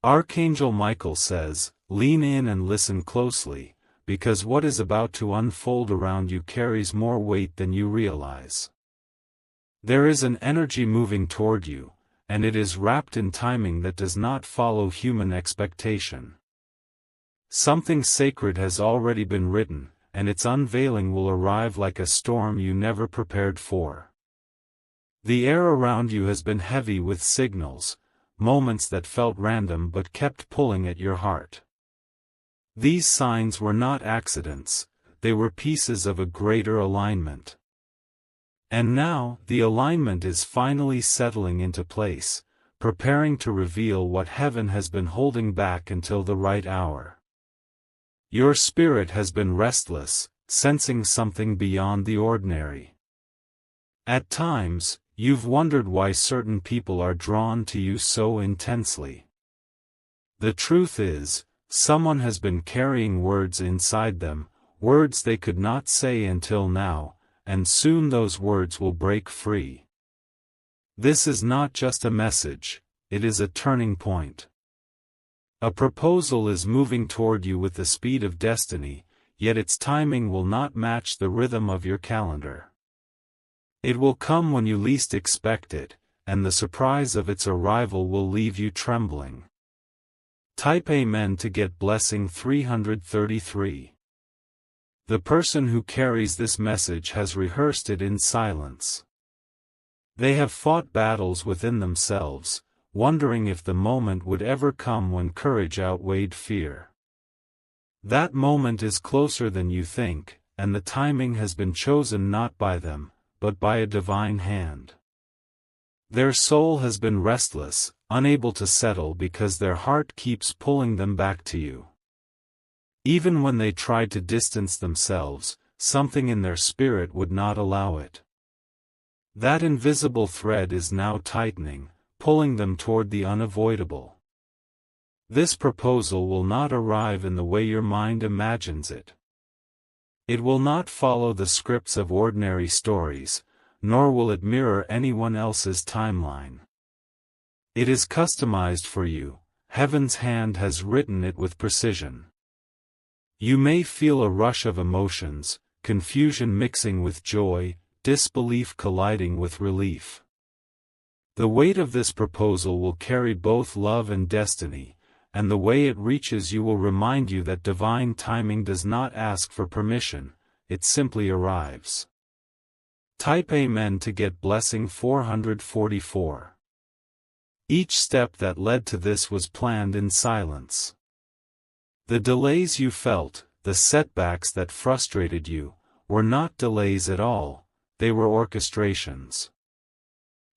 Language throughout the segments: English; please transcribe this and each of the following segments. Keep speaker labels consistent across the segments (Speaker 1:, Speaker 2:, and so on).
Speaker 1: Archangel Michael says, lean in and listen closely, because what is about to unfold around you carries more weight than you realize. There is an energy moving toward you, and it is wrapped in timing that does not follow human expectation. Something sacred has already been written, and its unveiling will arrive like a storm you never prepared for. The air around you has been heavy with signals, moments that felt random but kept pulling at your heart. These signs were not accidents, they were pieces of a greater alignment. And now, the alignment is finally settling into place, preparing to reveal what heaven has been holding back until the right hour. Your spirit has been restless, sensing something beyond the ordinary. At times, you've wondered why certain people are drawn to you so intensely. The truth is, someone has been carrying words inside them, words they could not say until now, and soon those words will break free. This is not just a message, it is a turning point. A proposal is moving toward you with the speed of destiny, yet its timing will not match the rhythm of your calendar. It will come when you least expect it, and the surprise of its arrival will leave you trembling. Type Amen to get blessing 333. The person who carries this message has rehearsed it in silence. They have fought battles within themselves, wondering if the moment would ever come when courage outweighed fear. That moment is closer than you think, and the timing has been chosen not by them, but by a divine hand. Their soul has been restless, unable to settle because their heart keeps pulling them back to you. Even when they tried to distance themselves, something in their spirit would not allow it. That invisible thread is now tightening, pulling them toward the unavoidable. This proposal will not arrive in the way your mind imagines it. It will not follow the scripts of ordinary stories, nor will it mirror anyone else's timeline. It is customized for you, heaven's hand has written it with precision. You may feel a rush of emotions, confusion mixing with joy, disbelief colliding with relief. The weight of this proposal will carry both love and destiny, and the way it reaches you will remind you that divine timing does not ask for permission, it simply arrives. Type Amen to get blessing 444. Each step that led to this was planned in silence. The delays you felt, the setbacks that frustrated you, were not delays at all, they were orchestrations.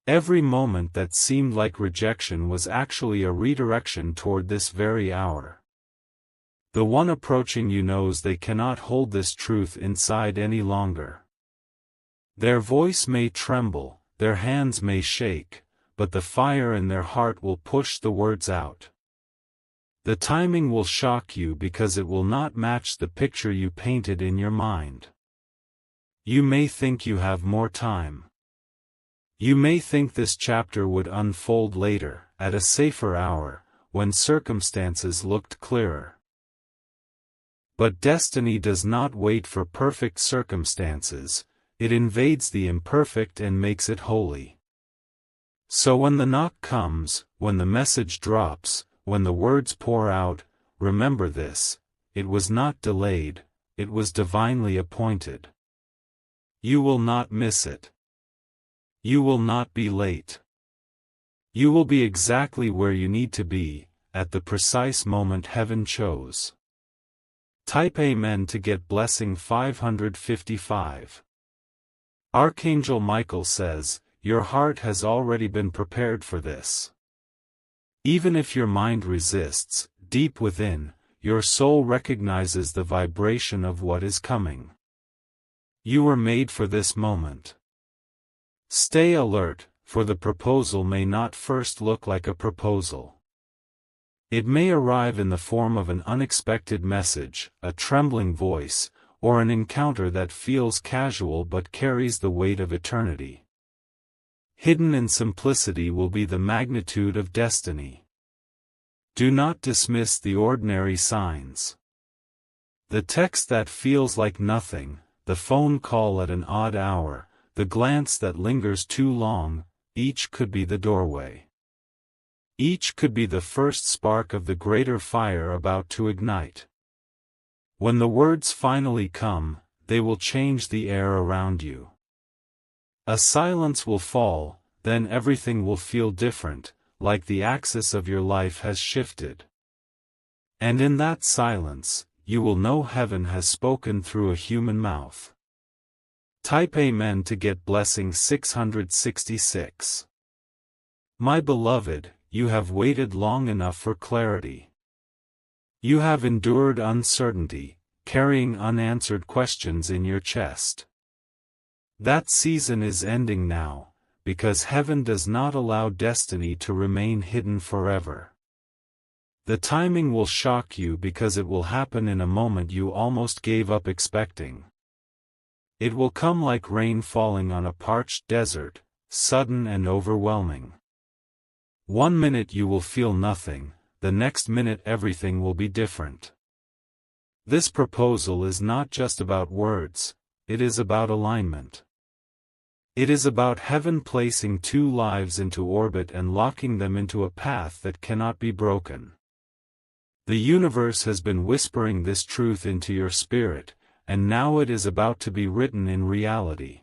Speaker 1: Every moment that seemed like rejection was actually a redirection toward this very hour. The one approaching you knows they cannot hold this truth inside any longer. Their voice may tremble, their hands may shake, but the fire in their heart will push the words out. The timing will shock you because it will not match the picture you painted in your mind. You may think you have more time. You may think this chapter would unfold later, at a safer hour, when circumstances looked clearer. But destiny does not wait for perfect circumstances, it invades the imperfect and makes it holy. So when the knock comes, when the message drops, when the words pour out, remember this, it was not delayed, it was divinely appointed. You will not miss it. You will not be late. You will be exactly where you need to be, at the precise moment heaven chose. Type Amen to get blessing 555. Archangel Michael says, your heart has already been prepared for this. Even if your mind resists, deep within, your soul recognizes the vibration of what is coming. You were made for this moment. Stay alert, for the proposal may not first look like a proposal. It may arrive in the form of an unexpected message, a trembling voice, or an encounter that feels casual but carries the weight of eternity. Hidden in simplicity will be the magnitude of destiny. Do not dismiss the ordinary signs. The text that feels like nothing, the phone call at an odd hour, the glance that lingers too long, each could be the doorway. Each could be the first spark of the greater fire about to ignite. When the words finally come, they will change the air around you. A silence will fall, then everything will feel different, like the axis of your life has shifted. And in that silence, you will know heaven has spoken through a human mouth. Type Amen to get blessing 666. My beloved, you have waited long enough for clarity. You have endured uncertainty, carrying unanswered questions in your chest. That season is ending now, because heaven does not allow destiny to remain hidden forever. The timing will shock you because it will happen in a moment you almost gave up expecting. It will come like rain falling on a parched desert, sudden and overwhelming. One minute you will feel nothing, the next minute everything will be different. This proposal is not just about words, it is about alignment. It is about heaven placing two lives into orbit and locking them into a path that cannot be broken. The universe has been whispering this truth into your spirit, and now it is about to be written in reality.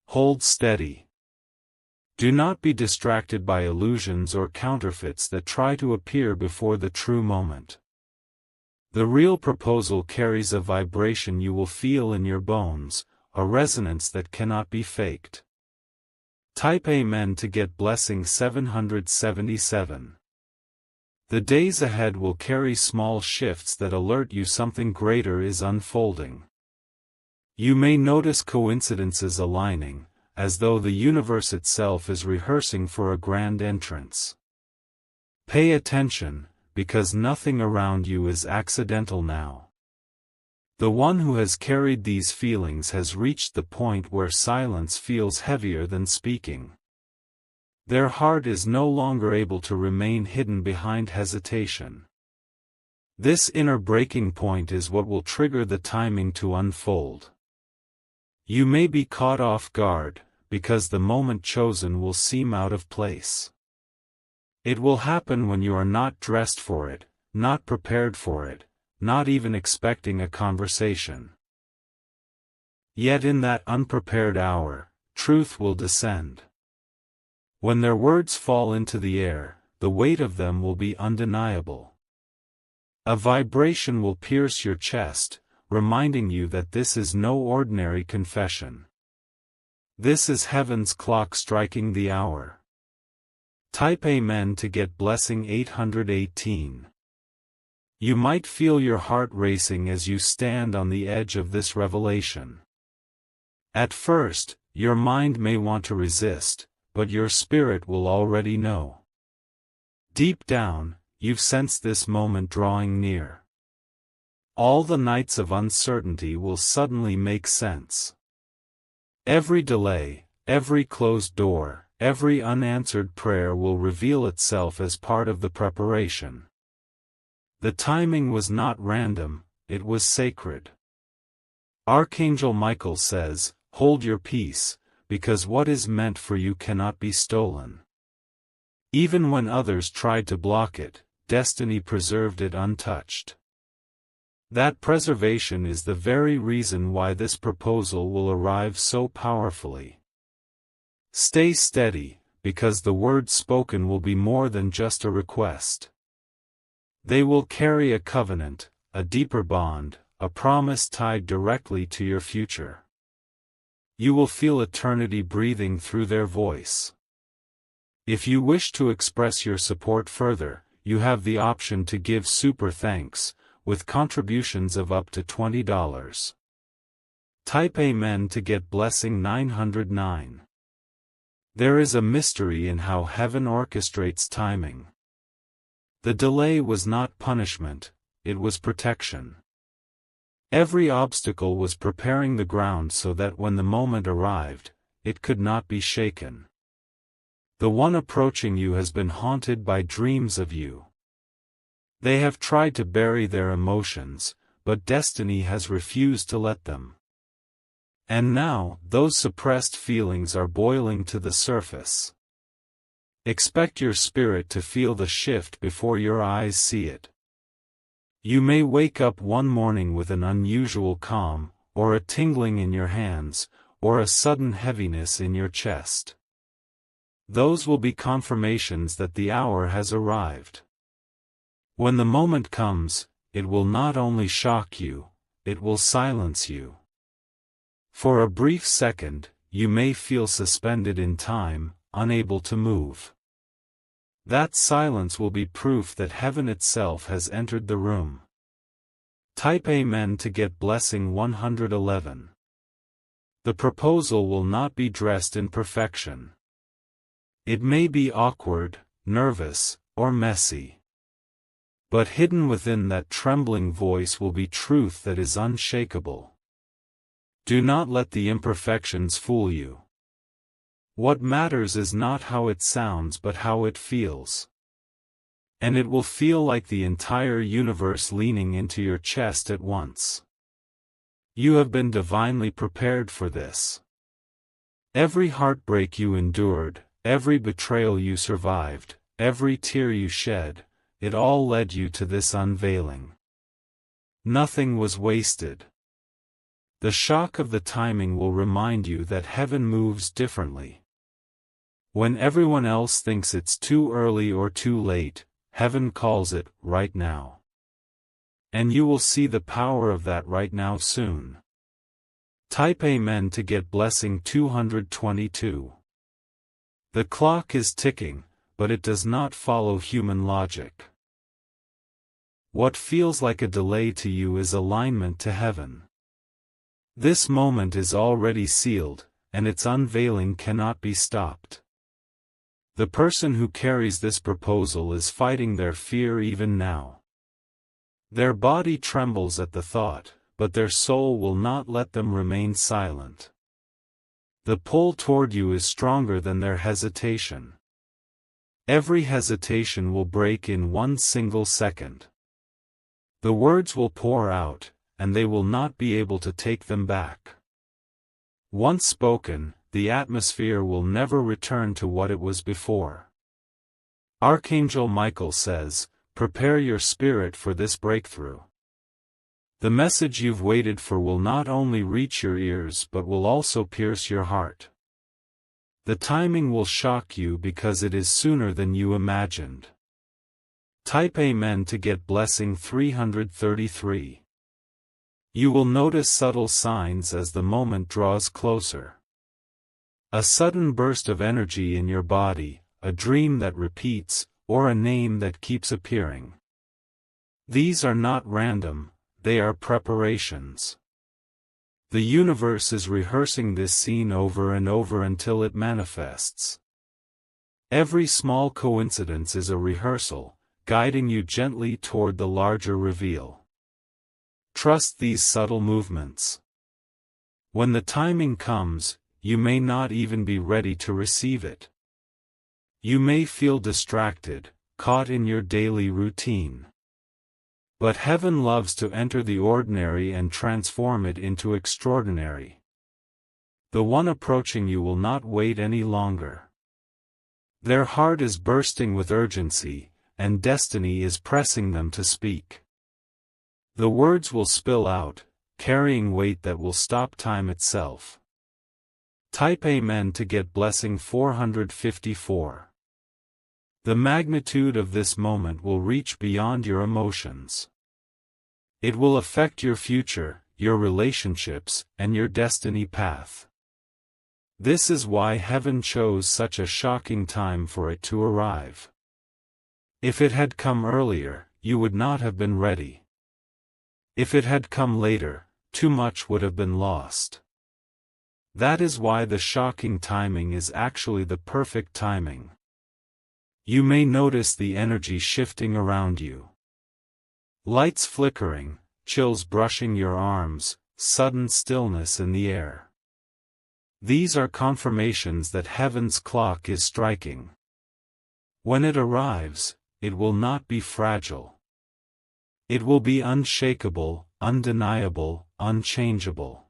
Speaker 1: Hold steady. Do not be distracted by illusions or counterfeits that try to appear before the true moment. The real proposal carries a vibration you will feel in your bones, a resonance that cannot be faked. Type Amen to get blessing 777. The days ahead will carry small shifts that alert you something greater is unfolding. You may notice coincidences aligning, as though the universe itself is rehearsing for a grand entrance. Pay attention, because nothing around you is accidental now. The one who has carried these feelings has reached the point where silence feels heavier than speaking. Their heart is no longer able to remain hidden behind hesitation. This inner breaking point is what will trigger the timing to unfold. You may be caught off guard, because the moment chosen will seem out of place. It will happen when you are not dressed for it, not prepared for it, not even expecting a conversation. Yet in that unprepared hour, truth will descend. When their words fall into the air, the weight of them will be undeniable. A vibration will pierce your chest, reminding you that this is no ordinary confession. This is heaven's clock striking the hour. Type Amen to get blessing 818. You might feel your heart racing as you stand on the edge of this revelation. At first, your mind may want to resist, but your spirit will already know. Deep down, you've sensed this moment drawing near. All the nights of uncertainty will suddenly make sense. Every delay, every closed door, every unanswered prayer will reveal itself as part of the preparation. The timing was not random, it was sacred. Archangel Michael says, "Hold your peace, because what is meant for you cannot be stolen." Even when others tried to block it, destiny preserved it untouched. That preservation is the very reason why this proposal will arrive so powerfully. Stay steady, because the words spoken will be more than just a request. They will carry a covenant, a deeper bond, a promise tied directly to your future. You will feel eternity breathing through their voice. If you wish to express your support further, you have the option to give super thanks, with contributions of up to $20. Type Amen to get blessing 909. There is a mystery in how heaven orchestrates timing. The delay was not punishment, it was protection. Every obstacle was preparing the ground so that when the moment arrived, it could not be shaken. The one approaching you has been haunted by dreams of you. They have tried to bury their emotions, but destiny has refused to let them. And now, those suppressed feelings are boiling to the surface. Expect your spirit to feel the shift before your eyes see it. You may wake up one morning with an unusual calm, or a tingling in your hands, or a sudden heaviness in your chest. Those will be confirmations that the hour has arrived. When the moment comes, it will not only shock you, it will silence you. For a brief second, you may feel suspended in time, unable to move. That silence will be proof that heaven itself has entered the room. Type Amen to get blessing 111. The proposal will not be dressed in perfection. It may be awkward, nervous, or messy. But hidden within that trembling voice will be truth that is unshakable. Do not let the imperfections fool you. What matters is not how it sounds but how it feels. And it will feel like the entire universe leaning into your chest at once. You have been divinely prepared for this. Every heartbreak you endured, every betrayal you survived, every tear you shed, it all led you to this unveiling. Nothing was wasted. The shock of the timing will remind you that heaven moves differently. When everyone else thinks it's too early or too late, heaven calls it right now. And you will see the power of that right now soon. Type Amen to get blessing 222. The clock is ticking, but it does not follow human logic. What feels like a delay to you is alignment to heaven. This moment is already sealed, and its unveiling cannot be stopped. The person who carries this proposal is fighting their fear even now. Their body trembles at the thought, but their soul will not let them remain silent. The pull toward you is stronger than their hesitation. Every hesitation will break in one single second. The words will pour out, and they will not be able to take them back. Once spoken, the atmosphere will never return to what it was before. Archangel Michael says, "Prepare your spirit for this breakthrough." The message you've waited for will not only reach your ears but will also pierce your heart. The timing will shock you because it is sooner than you imagined. Type Amen to get blessing 333. You will notice subtle signs as the moment draws closer. A sudden burst of energy in your body, a dream that repeats, or a name that keeps appearing. These are not random, they are preparations. The universe is rehearsing this scene over and over until it manifests. Every small coincidence is a rehearsal, guiding you gently toward the larger reveal. Trust these subtle movements. When the timing comes, you may not even be ready to receive it. You may feel distracted, caught in your daily routine. But heaven loves to enter the ordinary and transform it into extraordinary. The one approaching you will not wait any longer. Their heart is bursting with urgency, and destiny is pressing them to speak. The words will spill out, carrying weight that will stop time itself. Type Amen to get blessing 454. The magnitude of this moment will reach beyond your emotions. It will affect your future, your relationships, and your destiny path. This is why heaven chose such a shocking time for it to arrive. If it had come earlier, you would not have been ready. If it had come later, too much would have been lost. That is why the shocking timing is actually the perfect timing. You may notice the energy shifting around you. Lights flickering, chills brushing your arms, sudden stillness in the air. These are confirmations that heaven's clock is striking. When it arrives, it will not be fragile. It will be unshakable, undeniable, unchangeable.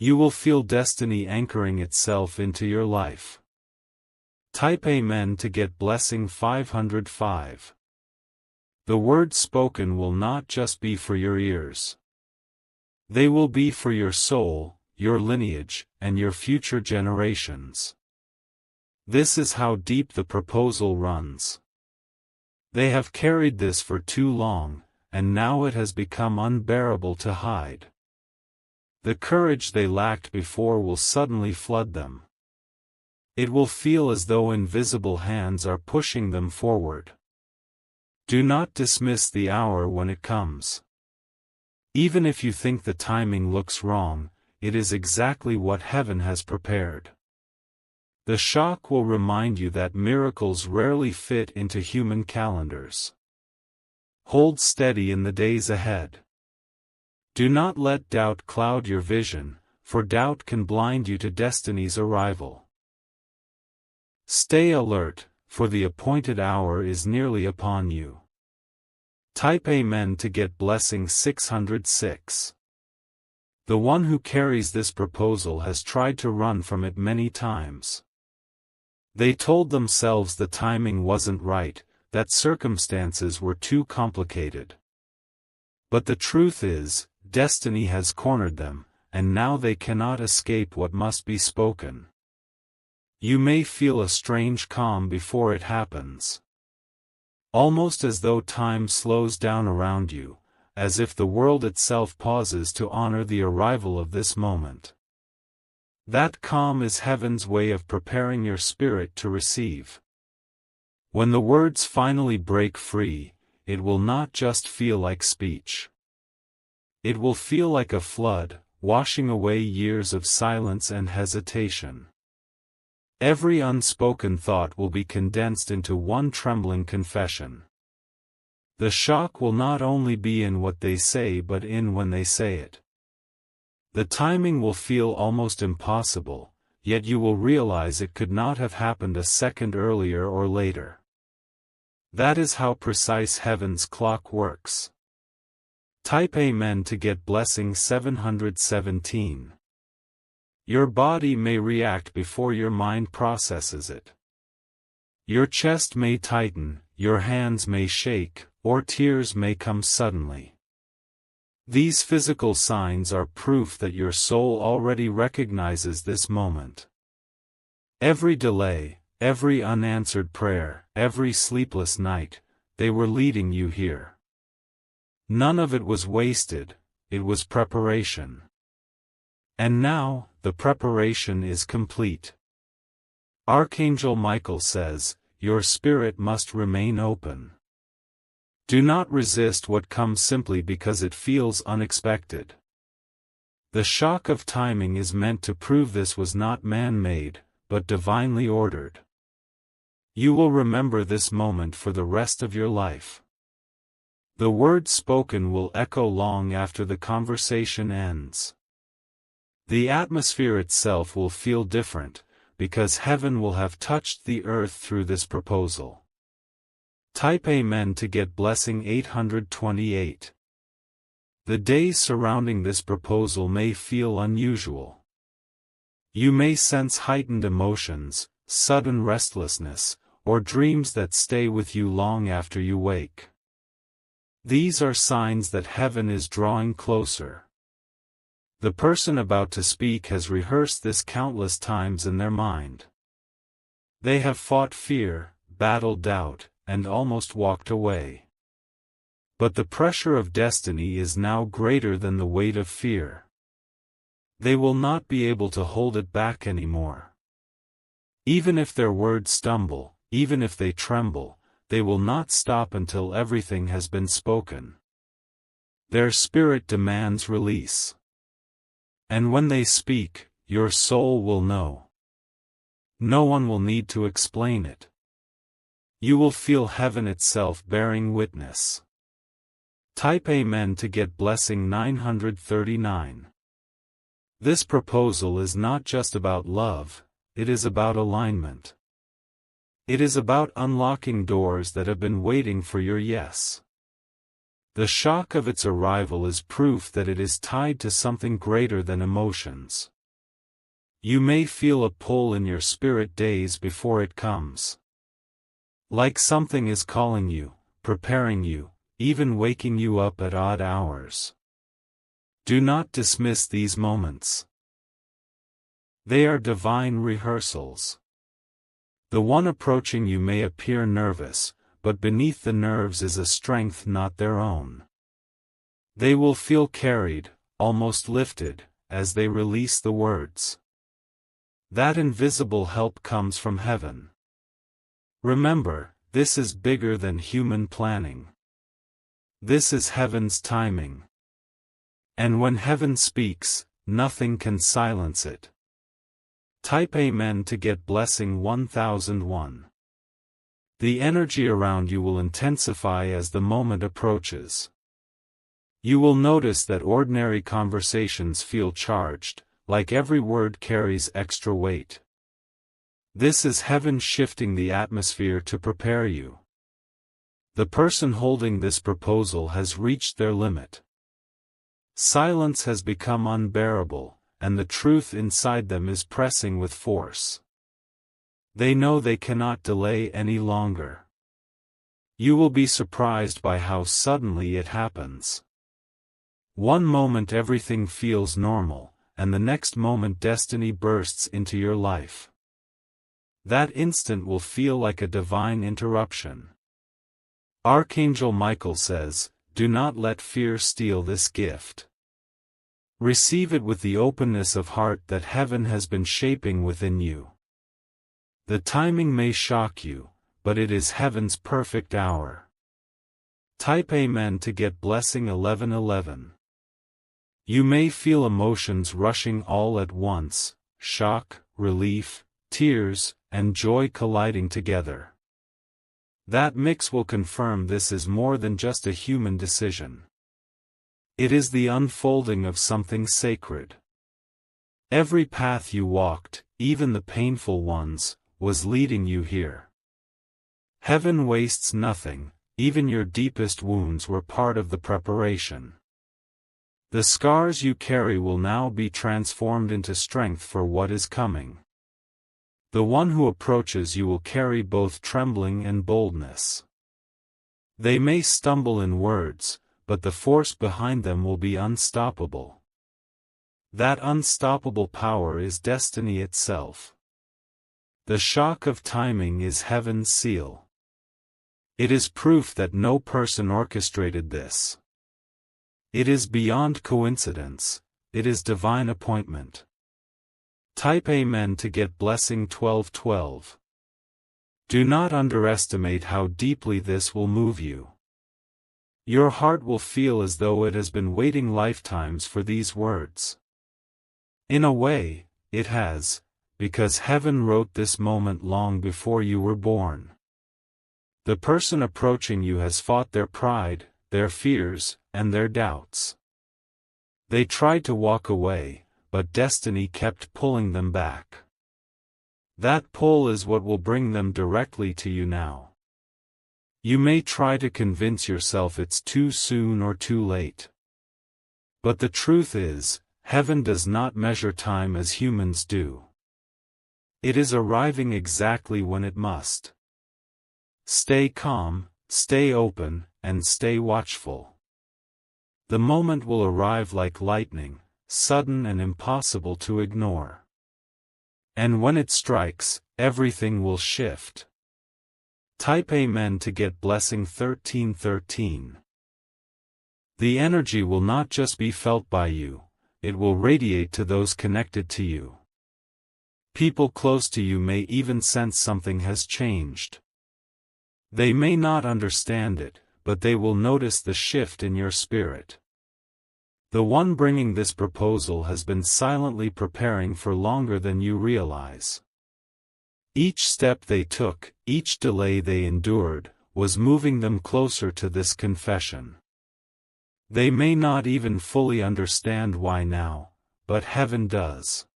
Speaker 1: You will feel destiny anchoring itself into your life. Type Amen to get blessing 505. The words spoken will not just be for your ears. They will be for your soul, your lineage, and your future generations. This is how deep the proposal runs. They have carried this for too long, and now it has become unbearable to hide. The courage they lacked before will suddenly flood them. It will feel as though invisible hands are pushing them forward. Do not dismiss the hour when it comes. Even if you think the timing looks wrong, it is exactly what heaven has prepared. The shock will remind you that miracles rarely fit into human calendars. Hold steady in the days ahead. Do not let doubt cloud your vision, for doubt can blind you to destiny's arrival. Stay alert, for the appointed hour is nearly upon you. Type Amen to get blessing 606. The one who carries this proposal has tried to run from it many times. They told themselves the timing wasn't right, that circumstances were too complicated. But the truth is, destiny has cornered them, and now they cannot escape what must be spoken. You may feel a strange calm before it happens. Almost as though time slows down around you, as if the world itself pauses to honor the arrival of this moment. That calm is heaven's way of preparing your spirit to receive. When the words finally break free, it will not just feel like speech. It will feel like a flood, washing away years of silence and hesitation. Every unspoken thought will be condensed into one trembling confession. The shock will not only be in what they say but in when they say it. The timing will feel almost impossible, yet you will realize it could not have happened a second earlier or later. That is how precise heaven's clock works. Type Amen to get blessing 717. Your body may react before your mind processes it. Your chest may tighten, your hands may shake, or tears may come suddenly. These physical signs are proof that your soul already recognizes this moment. Every delay, every unanswered prayer, every sleepless night, they were leading you here. None of it was wasted, it was preparation. And now, the preparation is complete. Archangel Michael says, your spirit must remain open. Do not resist what comes simply because it feels unexpected. The shock of timing is meant to prove this was not man-made, but divinely ordered. You will remember this moment for the rest of your life. The words spoken will echo long after the conversation ends. The atmosphere itself will feel different, because heaven will have touched the earth through this proposal. Type Amen to get blessing 828. The days surrounding this proposal may feel unusual. You may sense heightened emotions, sudden restlessness, or dreams that stay with you long after you wake. These are signs that heaven is drawing closer. The person about to speak has rehearsed this countless times in their mind. They have fought fear, battled doubt, and almost walked away. But the pressure of destiny is now greater than the weight of fear. They will not be able to hold it back anymore. Even if their words stumble, even if they tremble, they will not stop until everything has been spoken. Their spirit demands release. And when they speak, your soul will know. No one will need to explain it. You will feel heaven itself bearing witness. Type Amen to get blessing 939. This proposal is not just about love, it is about alignment. It is about unlocking doors that have been waiting for your yes. The shock of its arrival is proof that it is tied to something greater than emotions. You may feel a pull in your spirit days before it comes. Like something is calling you, preparing you, even waking you up at odd hours. Do not dismiss these moments. They are divine rehearsals. The one approaching you may appear nervous, but beneath the nerves is a strength not their own. They will feel carried, almost lifted, as they release the words. That invisible help comes from heaven. Remember, this is bigger than human planning. This is heaven's timing. And when heaven speaks, nothing can silence it. Type Amen to get blessing 1001. The energy around you will intensify as the moment approaches. You will notice that ordinary conversations feel charged, like every word carries extra weight. This is heaven shifting the atmosphere to prepare you. The person holding this proposal has reached their limit. Silence has become unbearable, and the truth inside them is pressing with force. They know they cannot delay any longer. You will be surprised by how suddenly it happens. One moment everything feels normal, and the next moment destiny bursts into your life. That instant will feel like a divine interruption. Archangel Michael says, "Do not let fear steal this gift. Receive it with the openness of heart that heaven has been shaping within you." The timing may shock you, but it is heaven's perfect hour. Type Amen to get blessing 1111. You may feel emotions rushing all at once, shock, relief, tears, and joy colliding together. That mix will confirm this is more than just a human decision. It is the unfolding of something sacred. Every path you walked, even the painful ones, was leading you here. Heaven wastes nothing, even your deepest wounds were part of the preparation. The scars you carry will now be transformed into strength for what is coming. The one who approaches you will carry both trembling and boldness. They may stumble in words, but the force behind them will be unstoppable. That unstoppable power is destiny itself. The shock of timing is heaven's seal. It is proof that no person orchestrated this. It is beyond coincidence, it is divine appointment. Type Amen to get blessing 1212. Do not underestimate how deeply this will move you. Your heart will feel as though it has been waiting lifetimes for these words. In a way, it has, because heaven wrote this moment long before you were born. The person approaching you has fought their pride, their fears, and their doubts. They tried to walk away, but destiny kept pulling them back. That pull is what will bring them directly to you now. You may try to convince yourself it's too soon or too late. But the truth is, heaven does not measure time as humans do. It is arriving exactly when it must. Stay calm, stay open, and stay watchful. The moment will arrive like lightning, sudden and impossible to ignore. And when it strikes, everything will shift. Type Amen to get blessing 1313. The energy will not just be felt by you, it will radiate to those connected to you. People close to you may even sense something has changed. They may not understand it, but they will notice the shift in your spirit. The one bringing this proposal has been silently preparing for longer than you realize. Each step they took, each delay they endured, was moving them closer to this confession. They may not even fully understand why now, but heaven does.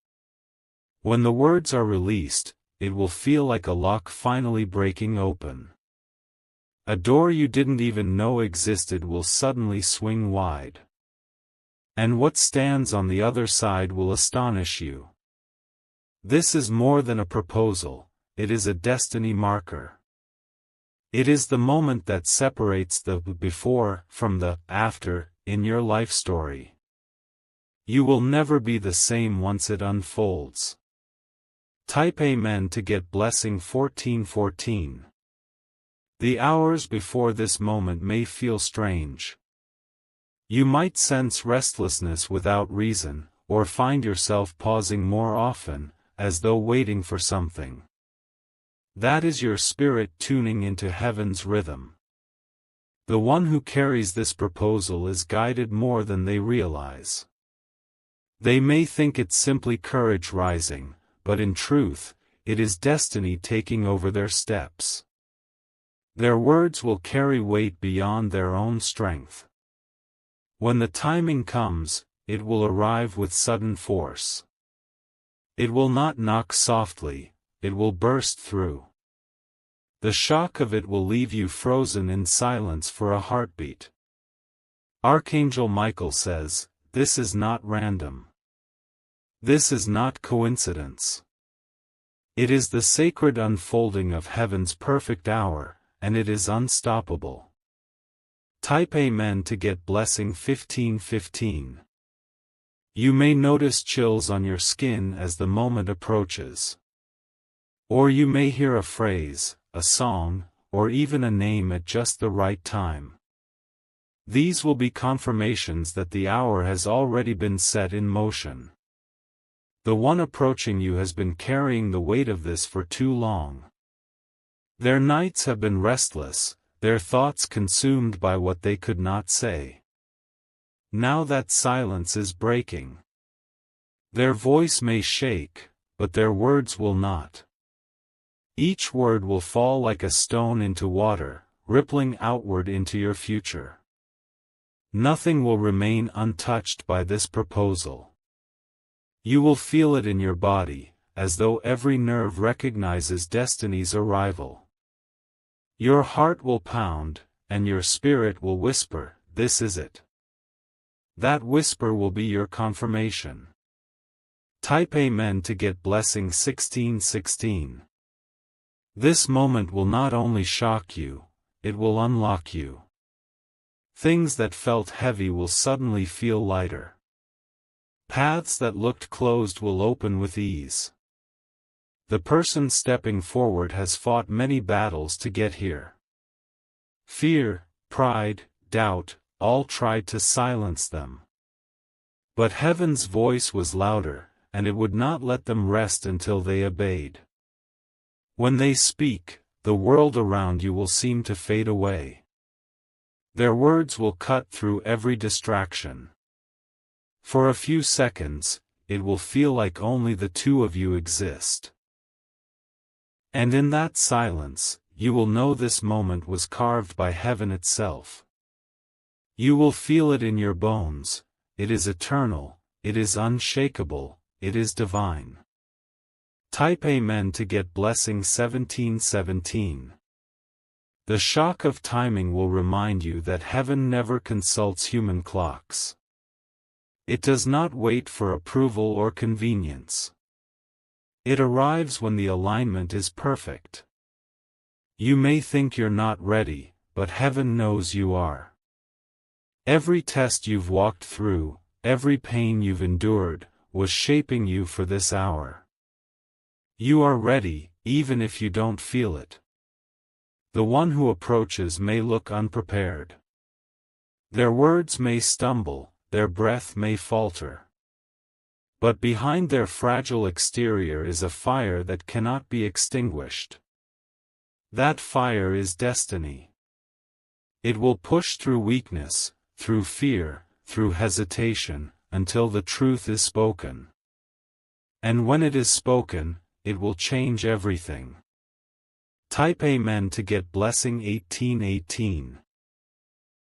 Speaker 1: When the words are released, it will feel like a lock finally breaking open. A door you didn't even know existed will suddenly swing wide. And what stands on the other side will astonish you. This is more than a proposal, it is a destiny marker. It is the moment that separates the before from the after in your life story. You will never be the same once it unfolds. Type Amen to get blessing 1414. The hours before this moment may feel strange. You might sense restlessness without reason, or find yourself pausing more often, as though waiting for something. That is your spirit tuning into heaven's rhythm. The one who carries this proposal is guided more than they realize. They may think it's simply courage rising, but in truth, it is destiny taking over their steps. Their words will carry weight beyond their own strength. When the timing comes, it will arrive with sudden force. It will not knock softly, it will burst through. The shock of it will leave you frozen in silence for a heartbeat. Archangel Michael says, "This is not random. This is not coincidence. It is the sacred unfolding of heaven's perfect hour, and it is unstoppable." Type Amen to get blessing 1515. You may notice chills on your skin as the moment approaches. Or you may hear a phrase, a song, or even a name at just the right time. These will be confirmations that the hour has already been set in motion. The one approaching you has been carrying the weight of this for too long. Their nights have been restless, their thoughts consumed by what they could not say. Now that silence is breaking. Their voice may shake, but their words will not. Each word will fall like a stone into water, rippling outward into your future. Nothing will remain untouched by this proposal. You will feel it in your body, as though every nerve recognizes destiny's arrival. Your heart will pound, and your spirit will whisper, "This is it." That whisper will be your confirmation. Type Amen to get blessing 1616. This moment will not only shock you, it will unlock you. Things that felt heavy will suddenly feel lighter. Paths that looked closed will open with ease. The person stepping forward has fought many battles to get here. Fear, pride, doubt, all tried to silence them. But heaven's voice was louder, and it would not let them rest until they obeyed. When they speak, the world around you will seem to fade away. Their words will cut through every distraction. For a few seconds, it will feel like only the two of you exist. And in that silence, you will know this moment was carved by heaven itself. You will feel it in your bones, it is eternal, it is unshakable, it is divine. Type Amen to get blessing 1717. The shock of timing will remind you that heaven never consults human clocks. It does not wait for approval or convenience. It arrives when the alignment is perfect. You may think you're not ready, but heaven knows you are. Every test you've walked through, every pain you've endured, was shaping you for this hour. You are ready, even if you don't feel it. The one who approaches may look unprepared. Their words may stumble, their breath may falter. But behind their fragile exterior is a fire that cannot be extinguished. That fire is destiny. It will push through weakness, through fear, through hesitation, until the truth is spoken. And when it is spoken, it will change everything. Type Amen to get blessing 1818.